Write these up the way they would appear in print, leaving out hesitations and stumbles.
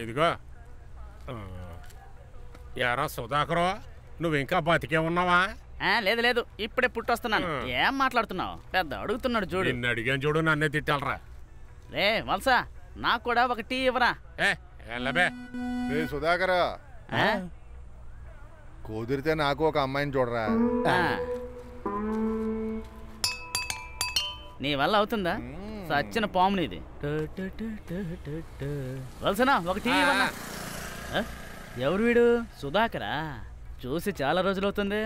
ఇదిగో ఎరా సుధాకరు, నువ్వు ఇంకా బతికే ఉన్నావా? లేదు లేదు, ఇప్పుడే పుట్టొస్తున్నాను. ఏం మాట్లాడుతున్నావు? పెద్ద అడుగుతున్నాడు చూడు. నిన్ను అడిగాను చూడు, నన్నే తిట్టాలరా. రే వల్సా, నాకు కూడా ఒక టీ ఇవ్వరా. సుధాకరా, కుదిరితే నాకు ఒక అమ్మాయిని చూడరా. నీ వల్ల అవుతుందా? సచ్చిన పాముని ఇది. వలసనా ఒక టీ ఇవ్వనా? ఎవరు వీడు? సుధాకరా? చూసి చాలా రోజులు అవుతుంది.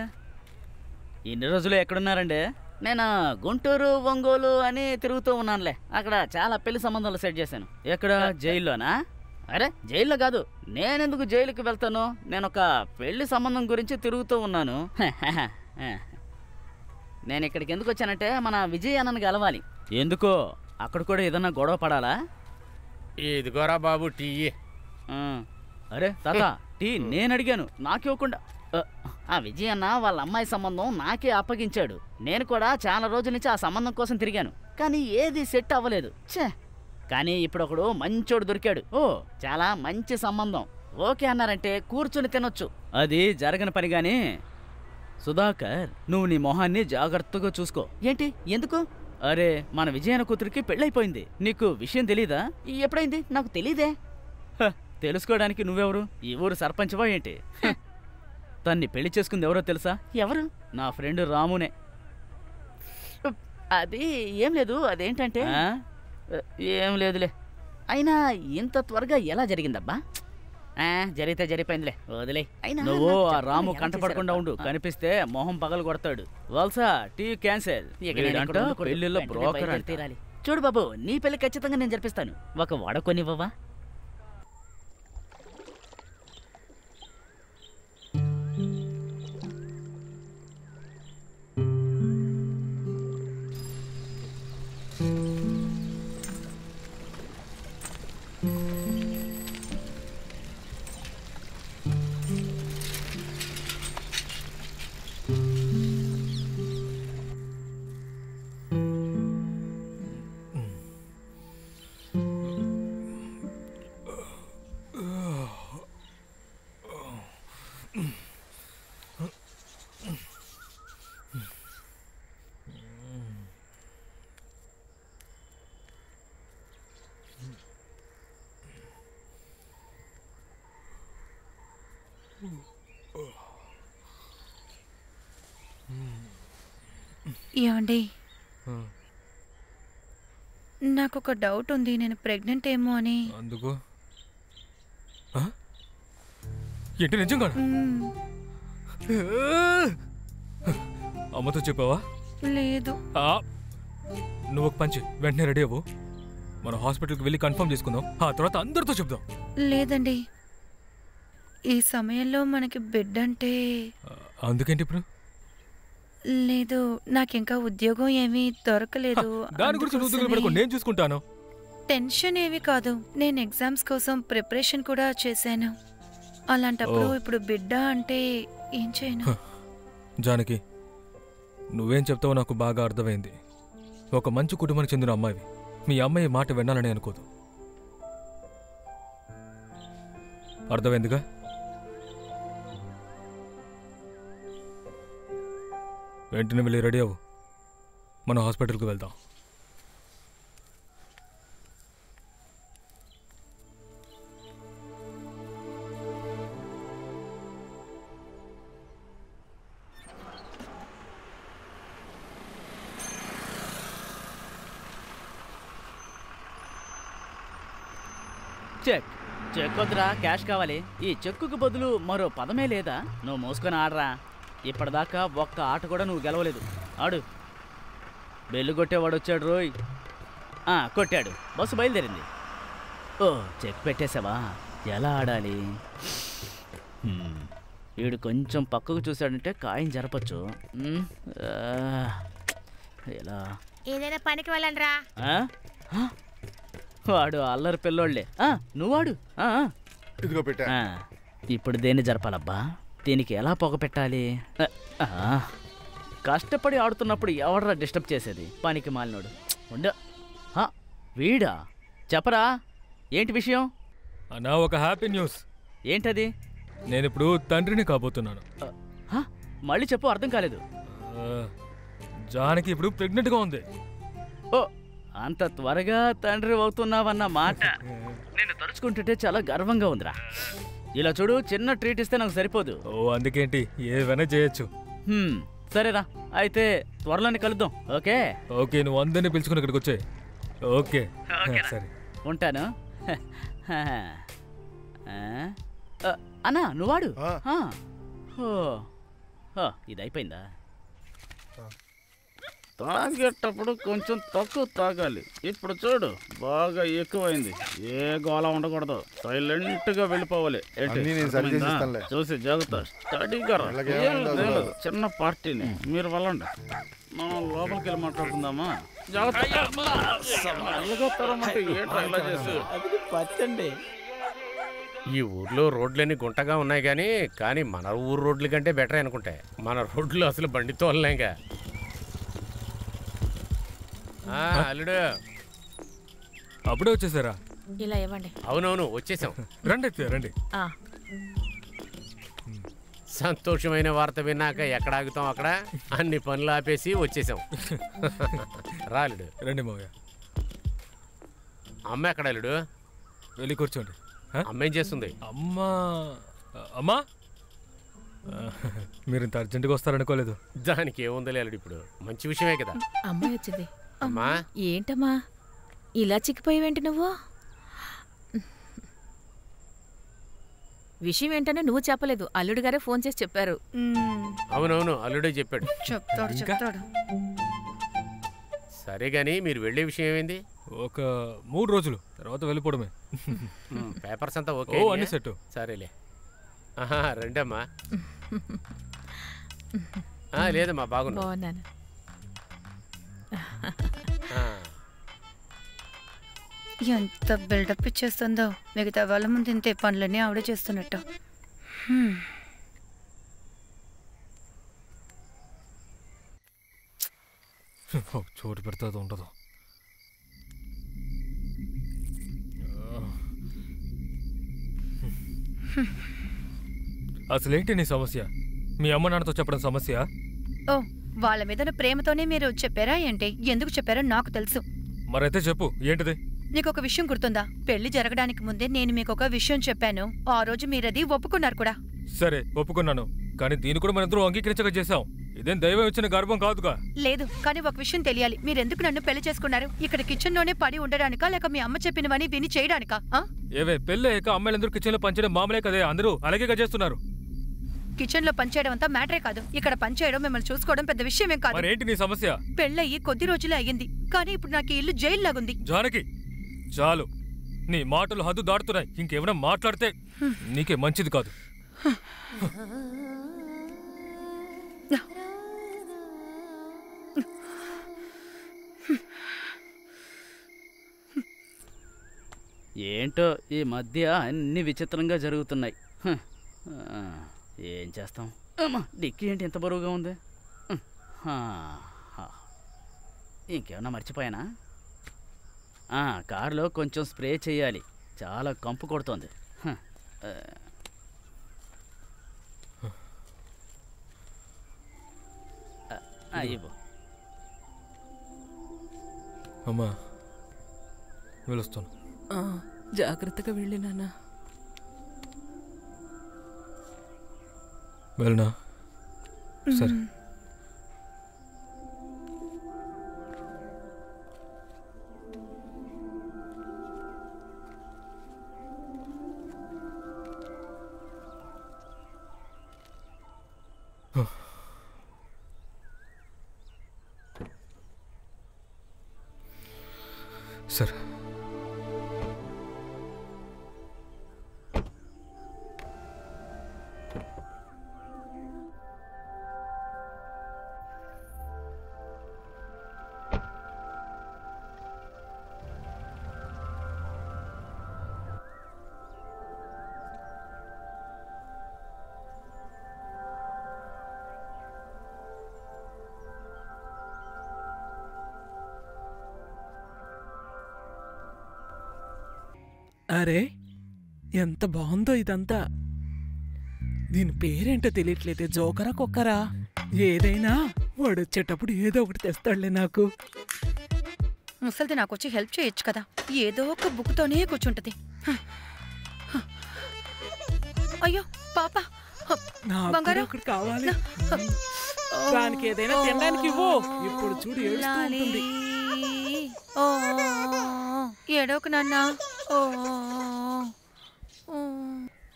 ఇన్ని రోజులు ఎక్కడున్నారండి? నేను గుంటూరు ఒంగోలు అని తిరుగుతూ ఉన్నానులే. అక్కడ చాలా పెళ్లి సంబంధాలు సెట్ చేశాను. ఎక్కడ? జైల్లోనా? అరే జైల్లో కాదు, నేనెందుకు జైలుకి వెళ్తాను? నేను ఒక పెళ్లి సంబంధం గురించి తిరుగుతూ ఉన్నాను. నేను ఇక్కడికి ఎందుకు వచ్చానంటే మన విజయ్ అన్నని కలవాలి. ఎందుకో? అక్కడ కూడా ఏదన్నా గొడవ పడాలా? ఇదిగోరా బాబు టీ. అరే తాత, టీ నేను అడిగాను, నాకివ్వకుండా. ఆ విజయ్ అన్న వాళ్ళ అమ్మాయి సంబంధం నాకే అప్పగించాడు. నేను కూడా చాలా రోజుల నుంచి ఆ సంబంధం కోసం తిరిగాను, కానీ ఏది సెట్ అవ్వలేదు. ఛే, కానీ ఇప్పుడు ఒకడు మంచోడు దొరికాడు. ఓ చాలా మంచి సంబంధం. ఓకే అన్నారంటే కూర్చుని తినొచ్చు. అది జరగని పని గాని. సుధాకర్, నువ్వు నీ మొహాన్ని జాగ్రత్తగా చూసుకో. ఏంటి? ఎందుకు? అరే మన విజయన కూతురికి పెళ్ళైపోయింది. నీకు విషయం తెలీదా? ఎప్పుడైంది? నాకు తెలీదే. తెలుసుకోవడానికి నువ్వెవరు? ఈ ఊరు సర్పంచ్వా ఏంటి? తన్ని పెళ్లి చేసుకుంది ఎవరో తెలుసా? ఎవరు? నా ఫ్రెండ్ రామునే. అది ఏం లేదు. అదేంటంటే ఏం లేదులే. అయినా ఇంత త్వరగా ఎలా జరిగిందబ్బా? జరిగితే జరిపోయిందిలే, వదిలే. నువ్వు ఆ రాము కంటపడకుండా ఉండు, కనిపిస్తే మొహం పగలు కొడతాడు. వల్సా టీ క్యాన్సిల్. పెళ్లిలో బ్రోకర్ తీరాలి. చూడు బాబు, నీ పెళ్లి ఖచ్చితంగా నేను జరిపిస్తాను. ఒక వడకొనివ్వవా? ఏమండి, నాకు ఒక డౌట్ ఉంది. నేను ప్రెగ్నెంట్ ఏమో అని. అందుకు ఏంటి? నిజంగా అమ్మతో చెప్పావా? లేదు. నువ్వు ఒక పంచి వెంటనే రెడీ అవ్వు. మన హాస్పిటల్కి వెళ్ళి కన్ఫర్మ్ చేసుకుందాం. ఆ తర్వాత అందరితో చెప్దాం. లేదండి, ఈ సమయంలో మనకి బిడ్డ అంటే. అందుకేంటి ఇప్పుడు? లేదు, నాకింకా ఉద్యోగం ఏమీ దొరకలేదు. దాని గురించి నువ్వు పెట్టుకో, నేను చూసుకుంటాను. టెన్షన్ ఏమీ కాదు. నేను ఎగ్జామ్స్ కోసం ప్రిపరేషన్ కూడా చేశాను. అలాంటప్పుడు ఇప్పుడు బిడ్డ అంటే ఏం చేయను? జానకి, నువ్వేం చెప్తావో నాకు బాగా అర్థమైంది. ఒక మంచి కుటుంబానికి చెందిన అమ్మాయివి. మీ అమ్మాయి మాట వినాలని అనుకోదు. అర్థమైందిగా? వెంటనే వెళ్ళి రెడీ అవ్వు, మనం హాస్పిటల్కి వెళ్దాం. చెక్ చెక్ వద్దురా, క్యాష్ కావాలి. ఈ చెక్కుకు బదులు మరో పదమే లేదా? నువ్వు మోసుకొని ఆడరా. ఇప్పటిదాకా ఒక్క ఆట కూడా నువ్వు గెలవలేదు. ఆడు. బెల్లు కొట్టేవాడు వచ్చాడు రోయ్. కొట్టాడు. బస్సు బయలుదేరింది. ఓ చెక్ పెట్టేసావా? ఎలా ఆడాలి? వీడు కొంచెం పక్కకు చూశాడంటే కాయం జరపచ్చు. ఎలా? ఏదైనా పనికి వెళ్ళండిరా. వాడు అల్లరి పిల్లోళ్లే. నువ్వాడు. ఇప్పుడు దేన్ని జరపాలబ్బా? దీనికి ఎలా పొగ పెట్టాలి? కష్టపడి ఆడుతున్నప్పుడు ఎవడరా డిస్టర్బ్ చేసేది? పనికి మాలినోడు. ఉండ. వీడా? చెప్పరా, ఏంటి విషయం? అన్నా ఒక హ్యాపీ న్యూస్. ఏంటది? నేనిప్పుడు తండ్రిని కాబోతున్నాను. హ? మళ్ళీ చెప్పు, అర్థం కాలేదు. జానకి ఇప్పుడు ప్రెగ్నెంట్గా ఉంది. ఓ, అంత త్వరగా తండ్రి అవుతున్నావన్న మాట నేను తలుచుకుంటుంటే చాలా గర్వంగా ఉందిరా. ఇలా చూడు, చిన్న ట్రీట్ ఇస్తే నాకు సరిపోదు. ఓ అందుకేంటి, ఏవైనా చేయొచ్చు. సరేరా, అయితే త్వరలోనే కలుద్దాం. ఓకే ఓకే, నువ్వు అందరినీ పిలుచుకుని ఇక్కడికి వచ్చే. ఓకే సరే, ఉంటాను. అన్నా నువ్వాడు. ఇది అయిపోయిందా? తాగేటప్పుడు కొంచెం తక్కువ తాగాలి. ఇప్పుడు చూడు, బాగా ఎక్కువైంది. ఏ గోళ ఉండకూడదు, సైలెంట్ గా వెళ్ళిపోవాలి. చూసి జాగ్రత్త, స్టడీగా రా. చిన్న పార్టీని మీరు వెళ్ళండి, మనం లోపలికి వెళ్ళి మాట్లాడుకుందామా? పచ్చండి. ఈ ఊర్లో రోడ్లన్నీ గుంటగా ఉన్నాయి కానీ మన ఊరు రోడ్ల కంటే బెటర్ అనుకుంటే. మన రోడ్లు అసలు బండితో వెళ్ళలేంగా. అల్లుడు అప్పుడే వచ్చేసారా? ఇలా ఇవ్వండి. అవునవును, వచ్చేసాం. రండి రండి. సంతోషమైన వార్త విన్నాక ఎక్కడ ఆగుతాం అక్కడ అన్ని పనులు ఆపేసి వచ్చేసాం. రాలుడు రండి మావయ్య. అమ్మ ఎక్కడ అల్లుడు? వెళ్ళి కూర్చోండి. అమ్మ ఏం చేస్తుంది? అమ్మా మీరు ఇంత అర్జెంటుగా వస్తారనుకోలేదు. దానికి ఏముంది అల్లుడు, ఇప్పుడు మంచి విషయమే కదా. అమ్మాయి వచ్చింది. అమ్మా ఏంటమ్మా ఇలా చిక్కిపోయావేంటి నువ్వు? విషయం ఏంటనే నువ్వు చెప్పలేదు, అల్లుడు గారే ఫోన్ చేసి చెప్పారు. అవునవును, అల్లుడే చెప్పాడు. చెప్తాడు. సరే గాని మీరు వెళ్ళే విషయం ఏమైంది? ఒక 3 రోజులు తర్వాత వెళ్ళిపోవడమే. పేపర్స్ అంతా ఓకే? అన్ని సెట్. సరేలే. రండమ్మా. లేదమ్మా, బాగున్నాను. ఎంత బిల్డప్ ఇచ్చేస్తుందో. మిగతా వాళ్ళ ముందు ఇంతే పనులన్నీ ఆవిడ చేస్తున్నట్టు. చోటు పెడతాదో ఉండదు. అసలేంటి నీ సమస్య? మీ అమ్మ నాన్నతో చెప్పడం సమస్య? ఓ, వాళ్ళ మీద ప్రేమతోనే మీరు చెప్పారా ఏంటి? ఎందుకు చెప్పారో నాకు తెలుసు. మరైతే చెప్పు, ఏంటిది? నీకొక విషయం గుర్తుందా? పెళ్లి జరగడానికి ముందే నేను మీకు ఒక విషయం చెప్పాను. ఆ రోజు మీరది ఒప్పుకున్నారు కూడా. సరే ఒప్పుకున్నాను, కానీ దీన్ని కూడా మనందరూ అంగీకరించక చేశాం. ఇదేం దైవం ఇచ్చిన గర్భం కాదుగా. లేదు, కానీ ఒక విషయం తెలియాలి. మీరెందుకు నన్ను పెళ్లి చేసుకున్నారు? ఇక్కడ కిచెన్ లోనే పడి ఉండడానికా, లేక మీ అమ్మ చెప్పినవని విని చేయడానికా? ఏవే, పెళ్ళి అయ్యాక అమ్మాయిలందరూ కిచెన్ లో పనిచేయడం మామూలే కదే. అందరూ అలాగే చేస్తున్నారు. కిచెన్ లో పనిచేయడం అంతా మ్యాటరే కాదు. ఇక్కడ పనిచేయడం, మిమ్మల్ని చూసుకోవడం పెద్ద విషయమేం కాదు. మరేంటి నీ సమస్య? పెళ్ళయ్యి కొద్ది రోజులే అయ్యింది, కానీ ఇప్పుడు నాకు ఈ ఇల్లు జైలు లాగుంది. జానకి చాలు, నీ మాటలు హద్దు దాటుతున్నాయి. ఇంకేమైనా మాట్లాడితే నీకే మంచిది కాదు. ఏంటో ఈ మధ్య అన్ని విచిత్రంగా జరుగుతున్నాయి. ఏం చేస్తాం? అమ్మా, డిక్కీ ఏంటి ఎంత బరువుగా ఉంది? ఇంకేమన్నా మర్చిపోయానా? కారులో కొంచెం స్ప్రే చేయాలి, చాలా కంపు కొడుతోంది. ఇవ్వు. అమ్మా వెళ్ళొస్తాను. జాగ్రత్తగా వెళ్ళి నాన్న. వెళ్ళనా? సరే. సరే. అరే ఎంత బాగుందో ఇదంతా. దీని పేరేంటో తెలియట్లేదు. జోకరా కుక్కరా ఏదైనా వాడు వచ్చేటప్పుడు ఏదో ఒకటి తెస్తాడులే నాకు. ముసలిది నాకు వచ్చి హెల్ప్ చేయొచ్చు కదా. ఏదో ఒక బుక్తోనే కూర్చుంటది. అయ్యో పాప, నాకు ఒకటి కావాలి. దానికి ఏదైనా తినడానికి ఇవ్వు. ఇప్పుడు చూడు ఏడుస్తూ ఉంటుంది. ఏడోకు నాన్న.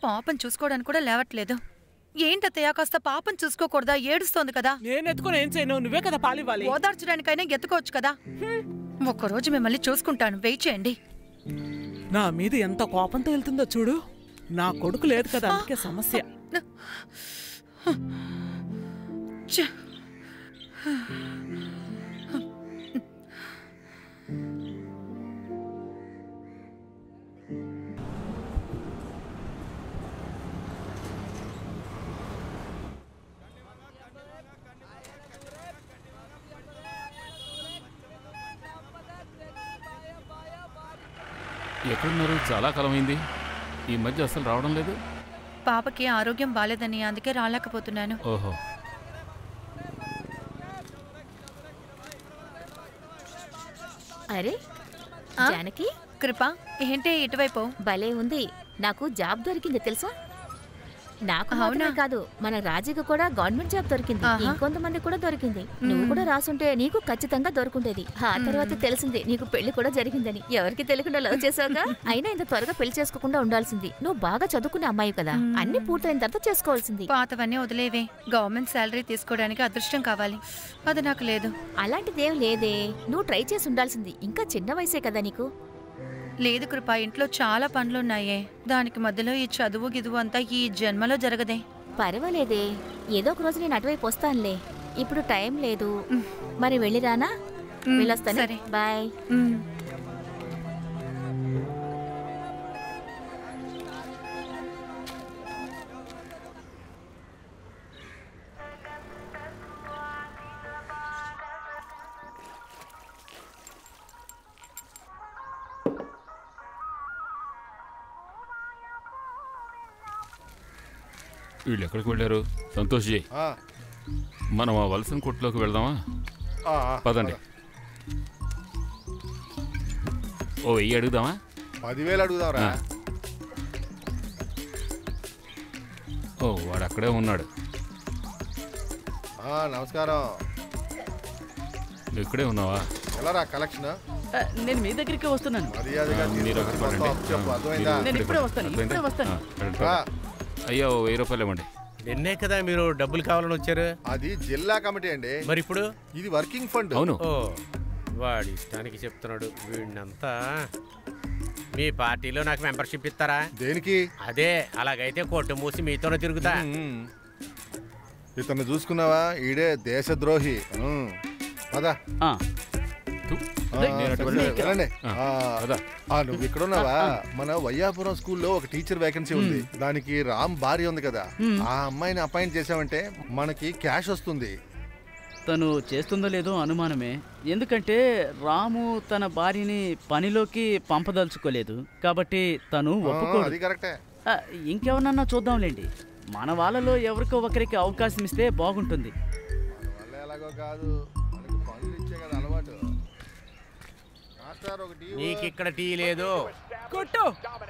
పాపను చూసుకోవడానికి కూడా లేవట్లేదు. ఏంటత్తయ్య, కాస్త పాపను చూసుకోకూడదా? ఏడుస్తోంది కదా. నేను ఎత్తుకొని ఏం చేయను, నువ్వే కదా పాలివ్వాలి. ఓదార్చడానికైనా ఎత్తుకోవచ్చు కదా. ఒక్కరోజు మిమ్మల్ని చూసుకుంటాను, వెయిట్ చేయండి. నా మీద ఎంత కోపంతో వెళ్తుందో చూడు. నా కొడుకు లేదు కదా, అందుకే సమస్య. ఎక్కడున్నారు? చాలా కాలమైంది. ఈ మధ్య అసలు రావడం లేదు. పాపకి ఆరోగ్యం బాలేదని, అందుకే రాలేకపోతున్నాను. ఓహో. అరే జానకి, కృప, ఏంటి ఇటువైపు? భలే ఉంది. నాకు జాబ్ దొరికింది తెలుసా? నాకు మాత్రమే కాదు, మన రాజీకి కూడా గవర్నమెంట్ జాబ్ దొరికింది. ఇంకొంతమంది కూడా దొరికింది. నువ్వు కూడా రాసుంటే నీకు ఖచ్చితంగా దొరుకుండేది. ఆ తర్వాత తెలిసింది నీకు పెళ్లి కూడా జరిగిందని. ఎవరికి తెలియకుండా లవ్ చేసావుగా. అయినా ఇంత త్వరగా పెళ్లి చేసుకోకుండా ఉండాల్సింది. నువ్వు బాగా చదువుకునే అమ్మాయి కదా, అన్ని పూర్తయిన తర్వాత చేసుకోవాల్సింది. పాతవన్నీ వదిలేవే. గవర్నమెంట్ శాలరీ తీసుకోవడానికి అదృష్టం కావాలి, అది నాకు లేదు. అలాంటిదేం లేదే, నువ్వు ట్రై చేసి ఉండాల్సింది. ఇంకా చిన్న వయసే కదా నీకు. లేదు కృప, ఇంట్లో చాలా పనులున్నాయే. దానికి మధ్యలో ఈ చదువు గిదువు అంతా ఈ జన్మలో జరగదే. పర్వాలేదే, ఏదో ఒక రోజు నేను అటువైపు వస్తానులే. ఇప్పుడు టైం లేదు, మరి వెళ్ళిరానా? వెళ్ళొస్తాను, సరే. బాయ్. వీళ్ళు ఎక్కడికి వెళ్ళారు? సంతోష్ జీ, మనం ఆ వలసన కొట్టులోకి వెళ్దామా? పదండి. ఓ 1000 అడుగుదామా? 10,000 అడుగుదాంరా. ఓ వాడు అక్కడే ఉన్నాడు. నమస్కారం. ఇక్కడే ఉన్నావా? ఎలా కలెక్షన్? నేను మీ దగ్గరికి వస్తున్నాను. మీరు అక్కడ పడండి. నేను ఇప్పుడే వస్తాను. అయ్యా, 1000 రూపాయలు ఇవ్వండి. నిన్నే కదా మీరు డబ్బులు కావాలని వచ్చారు? అది జిల్లా కమిటీ అండి. మరి ఇప్పుడు ఇది వర్కింగ్ ఫండ్. అవును. ఓ, వాడి ఇష్టానికి చెప్తున్నాడు. వీడినంతా మీ పార్టీలో నాకు మెంబర్షిప్ ఇస్తారా? దేనికి? అదే, అలాగైతే కొట్టు మూసి మీతోనే తిరుగుతా. ఇతను చూసుకున్నావా? ఈడే దేశద్రోహి. పదా నువ్వు ఇక్కడ ఉన్నావా? మన వయ్యాపురం స్కూల్లో ఒక టీచర్ వేకెన్సీ ఉంది. దానికి రామ్ భార్య ఉంది కదా, ఆ అమ్మాయిని అపాయింట్ చేసావంటే మనకి క్యాష్ వస్తుంది. తను చేస్తుందో లేదో అనుమానమే. ఎందుకంటే రాము తన భార్యని పనిలోకి పంపదలుచుకోలేదు కాబట్టి తను ఒప్పుకోడు. అది కరెక్టే. ఇంకెవరన్నా చూద్దాంలేండి. మన వాళ్ళలో ఎవరికో ఒకరికి అవకాశం ఇస్తే బాగుంటుంది. ఎలాగో కాదు, మనకి పనులు ఇచ్చే కదా అలవాటు. నీకు ఇక్కడ టీ లేదు. కొట్టు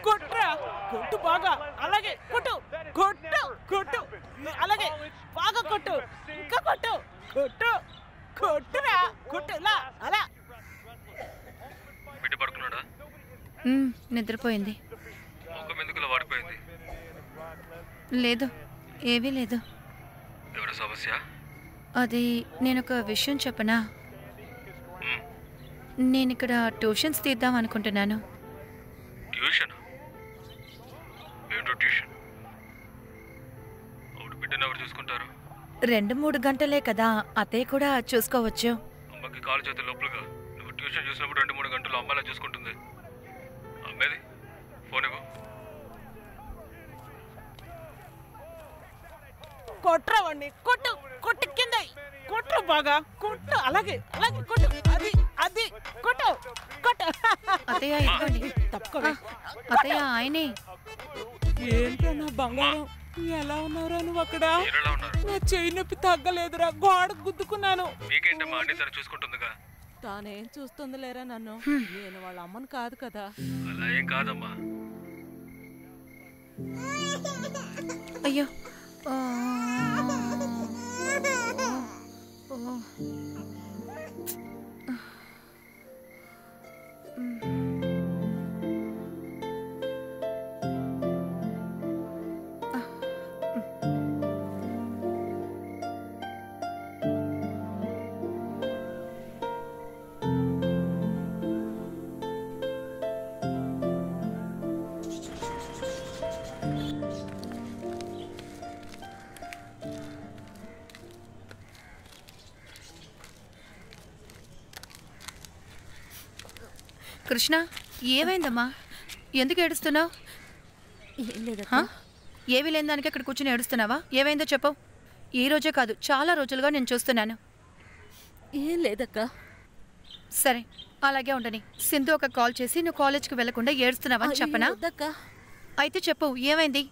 కొట్రా, కొట్టు బాగా, అలాగే కొట్టు కొట్టు కొట్టు, అలాగే బాగా కొట్టు, ఇంకా కొట్టు కొట్టు కొట్టురా, కొట్టులా అలా. బిడ్డ పడుకున్నాడా? నిద్రపోయింది. ముఖం ఎందుకు వాడిపోయింది? లేదు, ఏవీ లేదు. ఎవరి సమస్య? అది నేనొక విషయం చెప్పనా? నేను ఇక్కడ ట్యూషన్స్ తీద్దాం అనుకుంటున్నాను. ట్యూషన్? ఏంటో ట్యూషన్? ఒకటి బిడ్డను ఎవరు చూసుకుంటారు? 2-3 గంటలే కదా, అతే కూడా చూసుకోవచ్చు. అమ్మకి కాలు చేతులు లోపలుగా. నువ్వు ట్యూషన్ చూసినప్పుడు 2-3 గంటలు అమ్మాయిలా చూసుకుంటుంది. అమ్మేది ఫోన్ ఇవ్వు. కొట్రావండి, కొట్టు కొట్టు, కింద కొట్టు బాగా, కొట్టు, అలాగే అలాగే కొట్టు, అది అది కొట్టు కొట్టు. అత్తయ్య ఇవ్వండి. తప్పుకోవే. అత్తయ్య ఆయనే. ఏంట్రా నా బంగారం, ఎలా ఉన్నావురా నువ్వు అక్కడ? నా చెయ్యి నొప్పి తగ్గలేదురా, గోడ గుద్దుకున్నాను. చూసుకుంటుందిగా. తానేం చూస్తుంది లేరా నన్ను, నేను వాళ్ళ అమ్మను కాదు కదా. అలా ఏం కాదమ్మా. అయ్యో కృష్ణ, ఏమైందమ్మా? ఎందుకు ఏడుస్తున్నావు? ఏవి లేని దానికి అక్కడ కూర్చుని ఏడుస్తున్నావా? ఏమైందో చెప్పు. ఈ రోజే కాదు, చాలా రోజులుగా నేను చూస్తున్నాను. ఏం లేదక్క. సరే, అలాగే ఉండని. సింధు ఒక కాల్ చేసి నువ్వు కాలేజ్కి వెళ్లకుండా ఏడుస్తున్నావా చెప్పనా? అయితే చెప్పు, ఏమైంది?